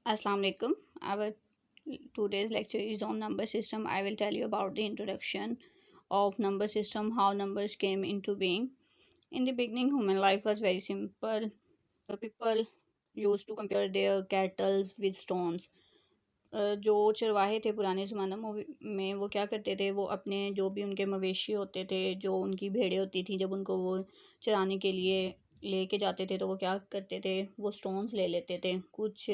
Assalamu alaikum. Our today's lecture is on number system. I will tell you about the introduction of number system, how numbers came into being. In the beginning, human life was very simple. The people used to compare their cattle with stones. जो चरवाहे थे पुराने ज़माने में वो क्या करते थे, वो अपने जो भी उनके मवेशी होते थे, जो उनकी भेड़ें होती थी, जब उनको वो चराने के लिए लेके जाते थे तो वो क्या करते थे, वो स्टोन्स ले लेते थे, कुछ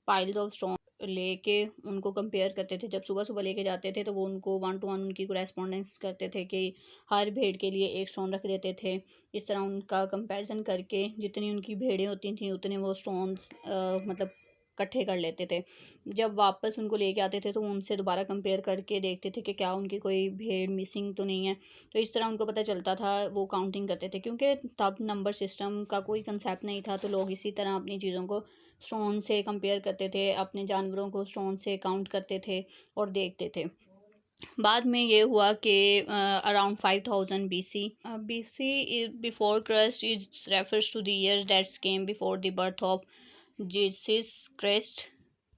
पाइल्स ऑफ स्टोन लेके उनको कंपेयर करते थे। जब सुबह सुबह लेके जाते थे तो वो उनको वन टू वन उनकी कोरेस्पोंडेंस करते थे कि हर भेड़ के लिए एक स्टोन रख देते थे। इस तरह उनका कंपैरिजन करके जितनी उनकी भेड़ें होती थी उतने वो स्टोन्स मतलब इकट्ठे कर लेते थे। जब वापस उनको लेके आते थे तो उनसे दोबारा कंपेयर करके देखते थे कि क्या उनकी कोई भेड़ मिसिंग तो नहीं है। तो इस तरह उनको पता चलता था, वो काउंटिंग करते थे, क्योंकि तब नंबर सिस्टम का कोई कंसेप्ट नहीं था, तो लोग इसी तरह अपनी चीज़ों को स्टोन से कंपेयर करते थे, अपने जानवरों को स्टोन से काउंट करते थे और देखते थे। बाद में ये हुआ कि around 5000 BC, BC before Christ is refers to the years that's came before the birth of Jesus Christ.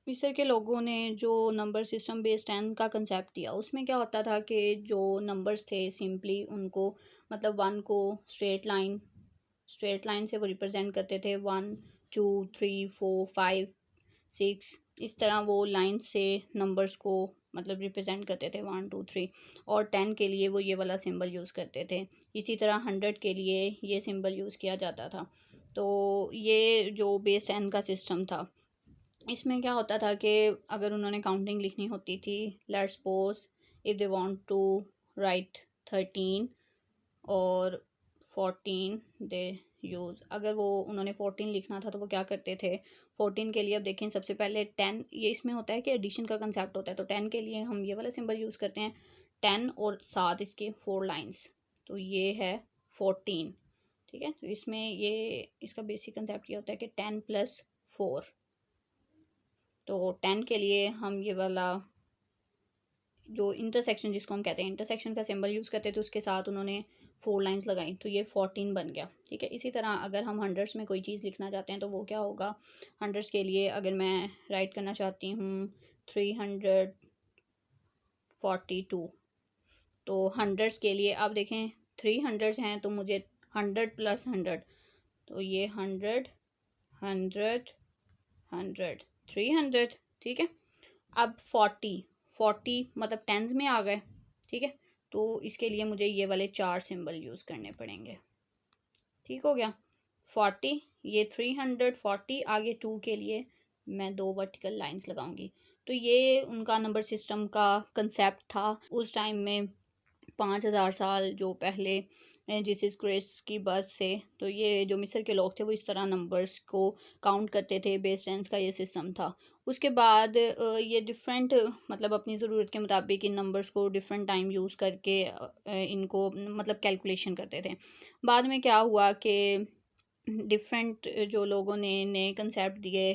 मिस्र के लोगों ने जो नंबर सिस्टम बेस्ड 10 का कंसेप्ट दिया, उसमें क्या होता था कि जो नंबर्स थे सिंपली उनको मतलब वन को स्ट्रेट लाइन से वो रिप्रेजेंट करते थे, 1 2 3 4 5 6, इस तरह वो लाइन से नंबर्स को मतलब रिप्रेजेंट करते थे, 1 2 3। और 10 के लिए वो ये वाला सिंबल यूज़ करते थे। इसी तरह 100 के लिए ये सिंबल यूज़ किया जाता था। तो ये जो बेस 10 का सिस्टम था, इसमें क्या होता था कि अगर उन्होंने काउंटिंग लिखनी होती थी, let's suppose if they want to write 13 और 14, दे यूज़, अगर वो उन्होंने 14 लिखना था तो वो क्या करते थे, 14 के लिए अब देखें सबसे पहले 10, ये इसमें होता है कि एडिशन का कंसेप्ट होता है, तो 10 के लिए हम ये वाला सिंबल यूज़ करते हैं, 10 और साथ इसके 4 लाइन्स, तो ये है 14। ठीक है, तो इसमें ये इसका बेसिक कंसेप्ट ये होता है कि 10 + 4, तो 10 के लिए हम ये वाला जो इंटरसेक्शन जिसको हम कहते हैं इंटरसेक्शन का सिंबल यूज़ करते थे, उसके साथ उन्होंने 4 लाइंस लगाई, तो ये 14 बन गया। ठीक है, इसी तरह अगर हम हंड्रेड्स में कोई चीज़ लिखना चाहते हैं तो वो क्या होगा, हंड्रेड्स के लिए अगर मैं राइट करना चाहती हूँ 342, तो हंड्रेड्स के लिए आप देखें 300 हैं, तो मुझे 100 + 100, तो ये 100 300। ठीक है, अब 40 मतलब टेंस में आ गए। ठीक है, तो इसके लिए मुझे ये वाले 4 सिंबल यूज़ करने पड़ेंगे। ठीक हो गया, 40, ये 340, आगे 2 के लिए मैं 2 वर्टिकल लाइंस लगाऊंगी। तो ये उनका नंबर सिस्टम का कंसेप्ट था उस टाइम में, 5000 साल जो पहले जीसस क्राइस्ट की बर्थ से। तो ये जो मिस्र के लोग थे वो इस तरह नंबर्स को काउंट करते थे, बेस टेंस का ये सिस्टम था। उसके बाद ये डिफरेंट मतलब अपनी ज़रूरत के मुताबिक इन नंबर्स को डिफरेंट टाइम यूज़ करके इनको मतलब कैलकुलेशन करते थे। बाद में क्या हुआ कि डिफरेंट जो लोगों ने नए कंसेप्ट दिए,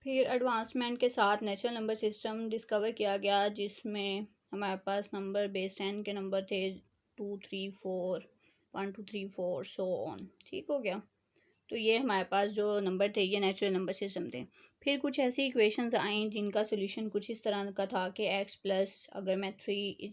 फिर एडवांसमेंट के साथ नेचुरल नंबर सिस्टम डिस्कवर किया गया, जिसमें हमारे पास नंबर बेस 10 के नंबर थे 2 3 4, 1 2 3 4 सो ऑन। ठीक हो गया, तो ये हमारे पास जो नंबर थे ये नेचुरल नंबर सिस्टम थे। फिर कुछ ऐसी इक्वेशंस आई जिनका सोल्यूशन कुछ इस तरह का था कि x प्लस अगर मैं 3 =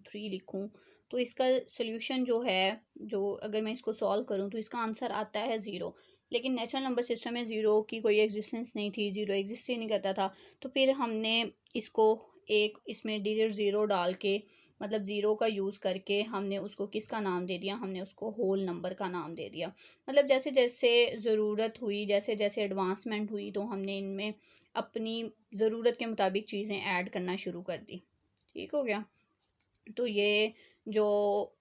3 लिखूं तो इसका सोल्यूशन जो है, जो अगर मैं इसको सॉल्व करूं तो इसका आंसर आता है 0। लेकिन नेचुरल नंबर सिस्टम में ज़ीरो की कोई एग्जिस्टेंस नहीं थी, ज़ीरो एग्जिस्ट ही नहीं करता था। तो फिर हमने इसको एक इसमें डिजिट ज़ीरो डाल के मतलब ज़ीरो का यूज़ करके हमने उसको किसका नाम दे दिया, हमने उसको होल नंबर का नाम दे दिया। मतलब जैसे जैसे ज़रूरत हुई, जैसे जैसे एडवांसमेंट हुई, तो हमने इनमें अपनी ज़रूरत के मुताबिक चीज़ें ऐड करना शुरू कर दी। ठीक हो गया, तो ये जो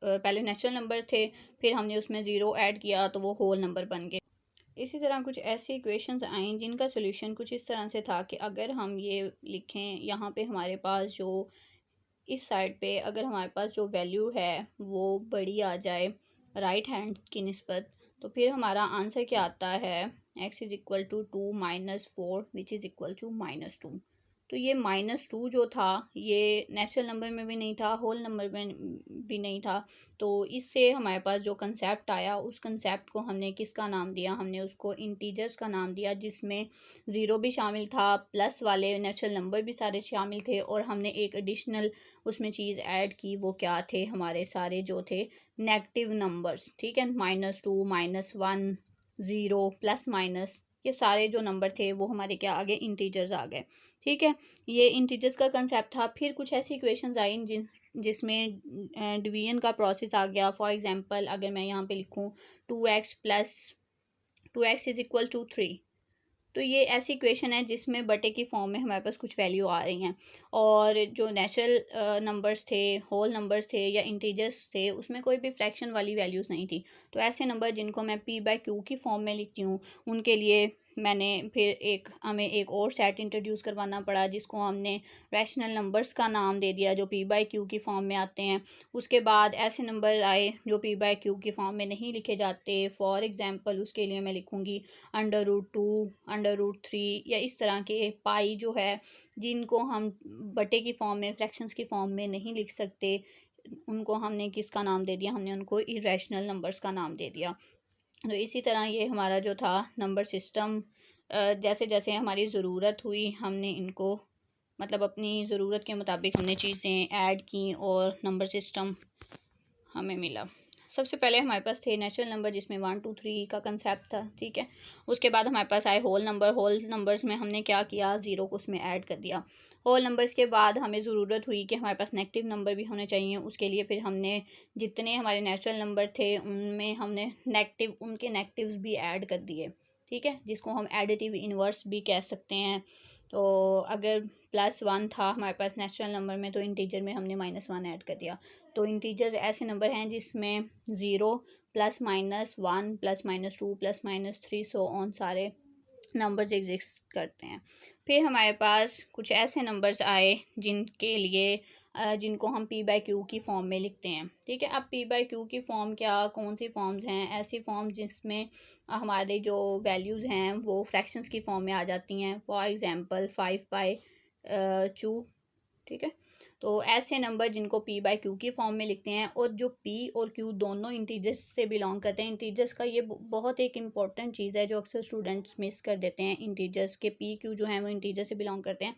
पहले नेचुरल नंबर थे, फिर हमने उसमें ज़ीरो ऐड किया तो वो होल नंबर बन गए। इसी तरह कुछ ऐसी इक्वेशंस आई जिनका सोल्यूशन कुछ इस तरह से था कि अगर हम ये लिखें, यहाँ पे हमारे पास जो इस साइड पे अगर हमारे पास जो वैल्यू है वो बड़ी आ जाए राइट हैंड की निस्बत, तो फिर हमारा आंसर क्या आता है, x = 2 - 4 which is equal to -2। तो ये -2 जो था ये नेचुरल नंबर में भी नहीं था, होल नंबर में भी नहीं था। तो इससे हमारे पास जो कंसेप्ट आया, उस कंसेप्ट को हमने किसका नाम दिया, हमने उसको इंटीजर्स का नाम दिया, जिसमें ज़ीरो भी शामिल था, प्लस वाले नेचुरल नंबर भी सारे शामिल थे, और हमने एक एडिशनल उसमें चीज़ ऐड की। वो क्या थे, हमारे सारे जो थे नेगेटिव नंबर्स, ठीक है, -2 -1 ज़ीरो प्लस माइनस, ये सारे जो नंबर थे वो हमारे क्या आ गए, इंटीजर्स आ गए। ठीक है, ये इंटीजर्स का कंसेप्ट था। फिर कुछ ऐसी इक्वेशंस आई जिसमें डिवीजन का प्रोसेस आ गया। फॉर एग्जांपल अगर मैं यहाँ पे लिखूँ 2x plus 2x is equal to 3, तो ये ऐसी इक्वेशन है जिसमें बटे की फॉर्म में हमारे पास कुछ वैल्यू आ रही हैं, और जो नेचुरल नंबर्स थे, होल नंबर्स थे या इंटीजर्स थे, उसमें कोई भी फ्रैक्शन वाली वैल्यूज़ नहीं थी। तो ऐसे नंबर जिनको मैं p/q की फॉर्म में लिखती हूँ, उनके लिए मैंने फिर हमें एक और सेट इंट्रोड्यूस करवाना पड़ा, जिसको हमने रैशनल नंबर्स का नाम दे दिया, जो p/q की फॉर्म में आते हैं। उसके बाद ऐसे नंबर आए जो p/q की फॉर्म में नहीं लिखे जाते। फॉर एग्ज़ाम्पल उसके लिए मैं लिखूँगी √2, √3 या इस तरह के पाई जो है, जिनको हम बटे की फॉर्म में, फ्रैक्शंस की फॉर्म में नहीं लिख सकते, उनको हमने किसका नाम दे दिया, हमने उनको इरेशनल नंबर्स का नाम दे दिया। तो इसी तरह ये हमारा जो था नंबर सिस्टम, जैसे जैसे हमारी ज़रूरत हुई, हमने इनको मतलब अपनी ज़रूरत के मुताबिक हमने चीज़ें ऐड की और नंबर सिस्टम हमें मिला। सबसे पहले हमारे पास थे नेचुरल नंबर, जिसमें 1 2 3 का कंसेप्ट था, ठीक है। उसके बाद हमारे पास आए होल नंबर। होल नंबर्स में हमने क्या किया, ज़ीरो को उसमें ऐड कर दिया। होल नंबर्स के बाद हमें ज़रूरत हुई कि हमारे पास नेगेटिव नंबर भी होने चाहिए। उसके लिए फिर हमने जितने हमारे नेचुरल नंबर थे, उनमें हमने उनके नेगेटिव्स भी ऐड कर दिए, ठीक है, जिसको हम एडिटिव इन्वर्स भी कह सकते हैं। तो अगर +1 था हमारे पास नेचुरल नंबर में, तो इंटीजर में हमने -1 ऐड कर दिया। तो इंटीजर्स ऐसे नंबर हैं जिसमें 0 +-1 +-2 +-3 सो ऑन सारे नंबर्स एग्जिस्ट करते हैं। फिर हमारे पास कुछ ऐसे नंबर्स आए जिनके लिए जिनको हम p/q की फॉर्म में लिखते हैं, ठीक है। अब p/q की फॉर्म कौन सी फॉर्म्स हैं, ऐसी फॉर्म जिसमें हमारे जो वैल्यूज़ हैं वो फ्रैक्शंस की फॉर्म में आ जाती हैं। फॉर एग्ज़ाम्पल 5/2, ठीक है। तो ऐसे नंबर जिनको p/q की फॉर्म में लिखते हैं, और जो p और q दोनों इंटीजर्स से बिलोंग करते हैं। इंटीजर्स का ये बहुत एक इम्पॉर्टेंट चीज़ है जो अक्सर स्टूडेंट्स मिस कर देते हैं। इंटीजर्स के p q जो हैं वो इंटीजर से बिलोंग करते हैं।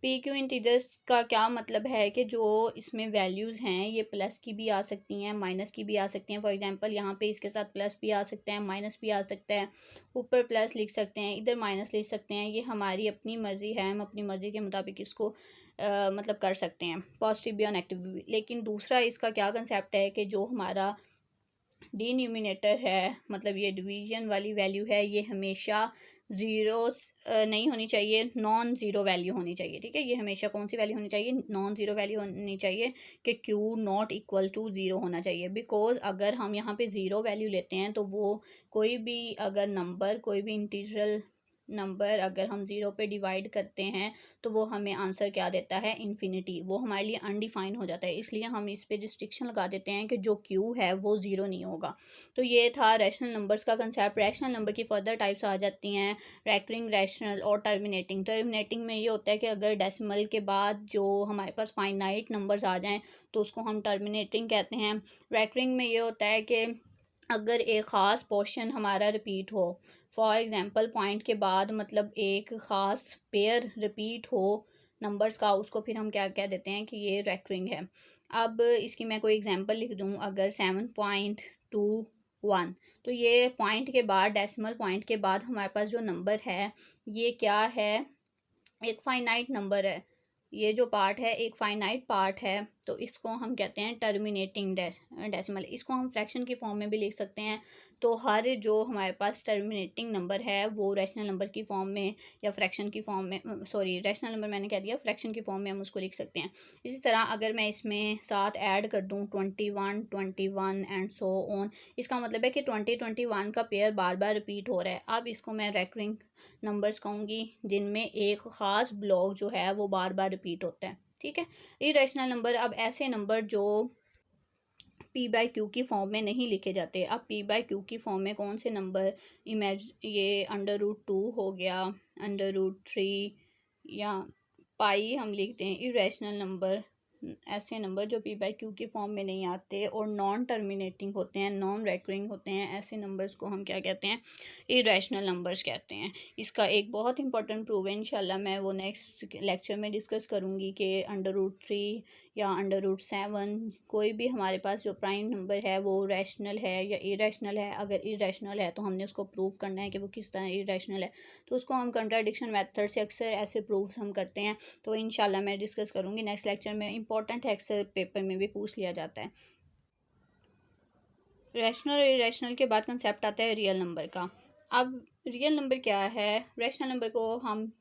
p q इंटीजर्स का क्या मतलब है कि जो इसमें वैल्यूज़ हैं ये प्लस की भी आ सकती हैं, माइनस की भी आ सकती हैं। फॉर एग्जांपल यहाँ पे इसके साथ प्लस भी आ सकता है, माइनस भी आ सकता है, ऊपर प्लस लिख सकते हैं, इधर माइनस लिख सकते हैं। ये हमारी अपनी मर्ज़ी है, हम अपनी मर्ज़ी के मुताबिक इसको मतलब कर सकते हैं, पॉजिटिव भी और नेगेटिव भी। लेकिन दूसरा इसका क्या कंसेप्ट है कि जो हमारा डिनोमिनेटर है, मतलब ये डिवीजन वाली वैल्यू है, ये हमेशा ज़ीरोस नहीं होनी चाहिए, नॉन ज़ीरो वैल्यू होनी चाहिए, ठीक है। ये हमेशा कौन सी वैल्यू होनी चाहिए, नॉन ज़ीरो वैल्यू होनी चाहिए कि q not equal to zero होना चाहिए। बिकॉज अगर हम यहाँ पे ज़ीरो वैल्यू लेते हैं, तो वो कोई भी अगर नंबर, कोई भी इंटीजरल नंबर अगर हम ज़ीरो पे डिवाइड करते हैं, तो वो हमें आंसर क्या देता है, इन्फिनिटी। वो हमारे लिए अनडिफाइन हो जाता है, इसलिए हम इस पे रिस्ट्रिक्शन लगा देते हैं कि जो q है वो ज़ीरो नहीं होगा। तो ये था रैशनल नंबर्स का कंसेप्ट। रैशनल नंबर की फर्दर टाइप्स आ जाती हैं, रैकरिंग, रैशनल और टर्मिनेटिंग। टर्मिनेटिंग में ये होता है कि अगर डेसिमल के बाद जो हमारे पास फाइनाइट नंबर्स आ जाएँ, तो उसको हम टर्मिनेटिंग कहते हैं। रैकरिंग में ये होता है कि अगर एक ख़ास पोर्शन हमारा रिपीट हो, फॉर एग्ज़ाम्पल पॉइंट के बाद मतलब एक ख़ास पेयर रिपीट हो नंबर्स का, उसको फिर हम क्या कह देते हैं कि ये रैकरिंग है। अब इसकी मैं कोई एग्ज़ाम्पल लिख दूँ, अगर 7.21, तो ये पॉइंट के बाद, डेसिमल पॉइंट के बाद हमारे पास जो नंबर है, ये क्या है, एक फाइनाइट नंबर है। ये जो पार्ट है एक फाइनाइट पार्ट है, तो इसको हम कहते हैं टर्मिनेटिंग डेसिमल। इसको हम फ्रैक्शन की फॉर्म में भी लिख सकते हैं। तो हर जो हमारे पास टर्मिनेटिंग नंबर है वो रैशनल नंबर की फॉर्म में या फ्रैक्शन की फॉर्म में, सॉरी रैशनल नंबर मैंने कह दिया, फ्रैक्शन की फॉर्म में हम उसको लिख सकते हैं। इसी तरह अगर मैं इसमें साथ ऐड कर दूँ 21 21 एंड सो ऑन, इसका मतलब है कि 21 का पेयर बार बार रिपीट हो रहा है। अब इसको मैं रैकरिंग नंबर्स कहूँगी, जिनमें एक ख़ास ब्लॉक जो है वो बार बार रिपीट होता है, ठीक है। इरेशनल नंबर, अब ऐसे नंबर जो p/q की फॉर्म में नहीं लिखे जाते। अब p/q की फॉर्म में कौन से नंबर, ये √2 हो गया, √3 या पाई हम लिखते हैं इरेशनल नंबर, ऐसे नंबर जो पी बाई क्यू की फॉर्म में नहीं आते और नॉन टर्मिनेटिंग होते हैं, नॉन रेकरिंग होते हैं, ऐसे नंबर्स को हम क्या कहते हैं, इरेशनल नंबर्स कहते हैं। इसका एक बहुत इंपॉर्टेंट प्रूव है, इंशाल्लाह मैं वो नेक्स्ट लेक्चर में डिस्कस करूँगी कि √3 या √7 कोई भी हमारे पास जो प्राइम नंबर है वो रैशनल है या इरेशनल है। अगर इरेशनल है तो हमने उसको प्रूव करना है कि वो किस तरह इरेशनल है, तो उसको हम कंट्राडिक्शन मेथड से अक्सर ऐसे प्रूव्स हम करते हैं। तो इंशाल्लाह मैं डिस्कस करूँगी नेक्स्ट लेक्चर में, इंपॉर्टेंट है, अक्सर पेपर में भी पूछ लिया जाता है। रैशनल और इरेशनल के बाद कंसेप्ट आता है रियल नंबर का। अब रियल नंबर क्या है, रैशनल नंबर को हम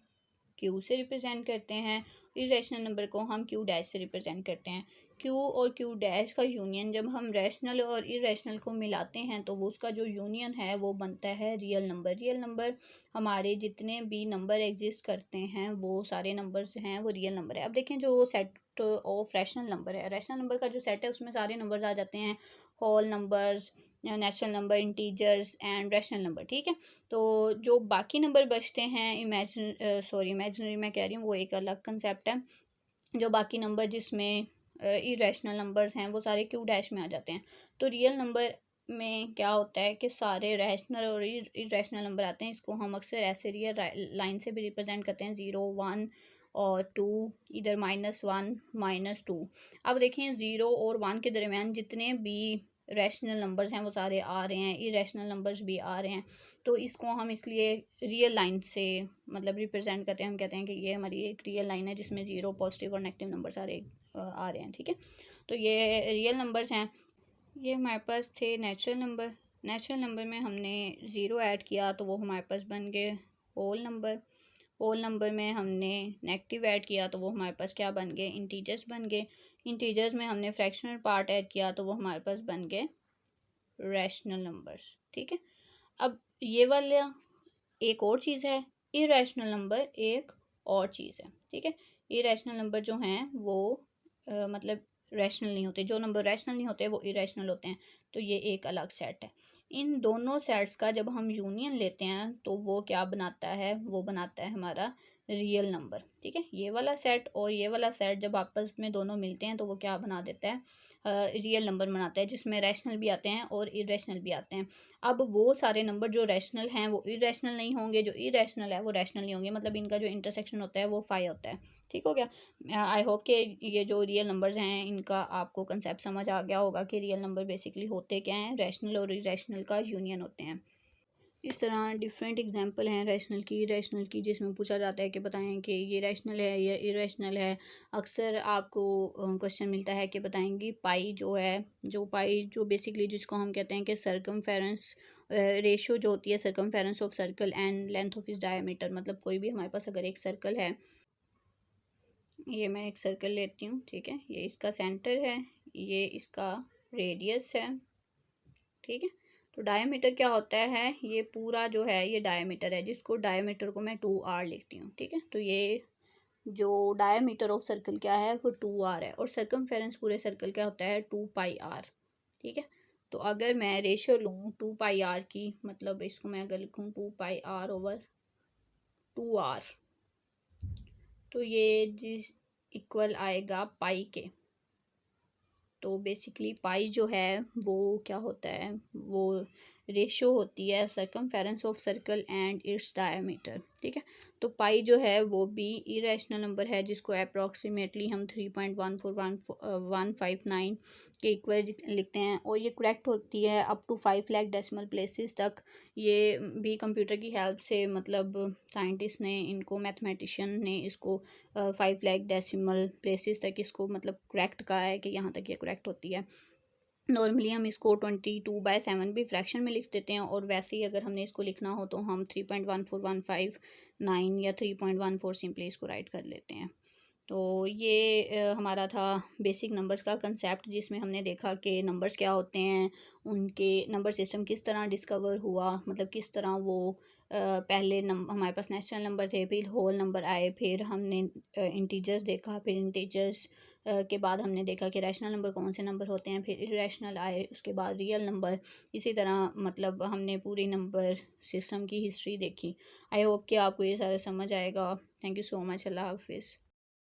क्यू से रिप्रेजेंट करते हैं, इरेशनल नंबर को हम क्यू डैश से रिप्रेजेंट करते हैं। क्यू और क्यू डैश का यूनियन जब हम रैशनल और इरेशनल को मिलाते हैं तो वो उसका जो यूनियन है वो बनता है रियल नंबर। रियल नंबर हमारे जितने भी नंबर एग्जिस्ट करते हैं वो सारे नंबर्स जो हैं वो रियल नंबर है। अब देखें जो सेट ऑफ रैशनल नंबर है, रैशनल नंबर का जो सेट है उसमें सारे नंबर्स आ जाते हैं, whole numbers, natural number, integers and rational number, ठीक है। तो जो बाकी नंबर बचते हैं इमेजिनरी मैं कह रही हूँ, वो एक अलग कंसेप्ट है। जो बाकी नंबर जिसमें इरेशनल नंबर्स हैं वो सारे क्यू डैश में आ जाते हैं। तो रियल नंबर में क्या होता है कि सारे रैशनल और इरेशनल नंबर आते हैं। इसको हम अक्सर ऐसे रियल लाइन से भी रिप्रेजेंट करते हैं, 0 1 और 2, इधर -1 -2। अब देखें 0 और 1 के दरमियान जितने भी रैशनल नंबर्स हैं वो सारे आ रहे हैं, इरेशनल नंबर्स भी आ रहे हैं। तो इसको हम इसलिए रियल लाइन से मतलब रिप्रेजेंट करते हैं। हम कहते हैं कि ये हमारी एक रियल लाइन है जिसमें 0 पॉजिटिव और नेगेटिव नंबर सारे आ रहे हैं, ठीक है। तो ये रियल नंबर्स हैं। ये हमारे पास थे नेचुरल नंबर। नेचुरल नंबर में हमने 0 ऐड किया तो वो हमारे पास बन गए होल नंबर। होल नंबर में हमने नेगेटिव ऐड किया तो वो हमारे पास क्या बन गए, इंटीजर्स बन गए। इंटीजर्स में हमने फ्रैक्शनल पार्ट ऐड किया तो वो हमारे पास बन गए रैशनल नंबर्स, ठीक है। अब ये वाला एक और चीज़ है, इरेशनल नंबर एक और चीज़ है, ठीक है। इरेशनल नंबर जो हैं वो मतलब रैशनल नहीं होते, जो नंबर रैशनल नहीं होते वो इरेशनल होते हैं। तो ये एक अलग सेट है। इन दोनों सेट्स का जब हम यूनियन लेते हैं तो वो क्या बनाता है, वो बनाता है हमारा रियल नंबर, ठीक है। ये वाला सेट और ये वाला सेट जब आपस में दोनों मिलते हैं तो वो क्या बना देता है, रियल नंबर बनाता है, जिसमें रैशनल भी आते हैं और इरेशनल भी आते हैं। अब वो सारे नंबर जो रैशनल हैं वो इरेशनल नहीं होंगे, जो इरेशनल है वो रैशनल नहीं होंगे, मतलब इनका जो इंटरसेक्शन होता है वो 5 होता है, ठीक हो गया। आई होप कि ये जो रियल नंबर्स हैं इनका आपको कंसेप्ट समझ आ गया होगा कि रियल नंबर बेसिकली होते क्या हैं, रैशनल और इरेशनल का यूनियन होते हैं। इस तरह डिफरेंट एग्जांपल हैं रैशनल की जिसमें पूछा जाता है कि बताएं कि ये रैशनल है या इरेशनल है। अक्सर आपको क्वेश्चन मिलता है कि बताएंगी पाई जो है, पाई जो बेसिकली जिसको हम कहते हैं कि सरकमफेरेंस रेशो जो होती है circumference of circle and length of इस डायमीटर। मतलब कोई भी हमारे पास अगर एक सर्कल है, ये मैं एक सर्कल लेती हूँ, ठीक है, ये इसका सेंटर है, ये इसका रेडियस है, ठीक है। तो डायमीटर क्या होता है, ये पूरा जो है ये डायमीटर है, जिसको डायमीटर को मैं 2r लिखती हूँ, ठीक है। तो ये जो डायमीटर ऑफ सर्कल क्या है वो 2r है, और सर्कमफेरेंस पूरे सर्कल क्या होता है 2πr, ठीक है। तो अगर मैं रेशियो लूँ 2πr की, मतलब इसको मैं अगर लिखूँ 2πr/2r, तो ये जिस इक्वल आएगा पाई के। तो बेसिकली पाई जो है वो क्या होता है, वो रेशो होती है circumference of circle and its diameter, ठीक है। तो पाई जो है वो भी इरेशनल नंबर है, जिसको अप्रॉक्सीमेटली हम 3.14159 के इक्वल लिखते हैं, और ये करेक्ट होती है up to 5 lakh decimal places तक। ये भी कंप्यूटर की हेल्प से, मतलब साइंटिस्ट ने इनको, मैथमेटिशियन ने इसको 5 लाख डेसिमल प्लेसेस तक इसको मतलब करेक्ट कहा है कि यहाँ तक ये करेक्ट होती है। नॉर्मली हम इसको 22/7 भी फ्रैक्शन में लिख देते हैं, और वैसे ही अगर हमने इसको लिखना हो तो हम 3.14159 या 3.14 सिंपली इसको राइट कर लेते हैं। तो ये हमारा था बेसिक नंबर्स का कंसेप्ट, जिसमें हमने देखा कि नंबर्स क्या होते हैं, उनके नंबर सिस्टम किस तरह डिस्कवर हुआ, मतलब किस तरह वो पहले हमारे पास नेचुरल नंबर थे, फिर होल नंबर आए, फिर हमने इंटीजर्स देखा, फिर इंटीजर्स के बाद हमने देखा कि रैशनल नंबर कौन से नंबर होते हैं, फिर इरेशनल आए, उसके बाद रियल नंबर। इसी तरह मतलब हमने पूरी नंबर सिस्टम की हिस्ट्री देखी। आई होप कि आपको ये सारा समझ आएगा। Thank you so much. Allah हाफिज़।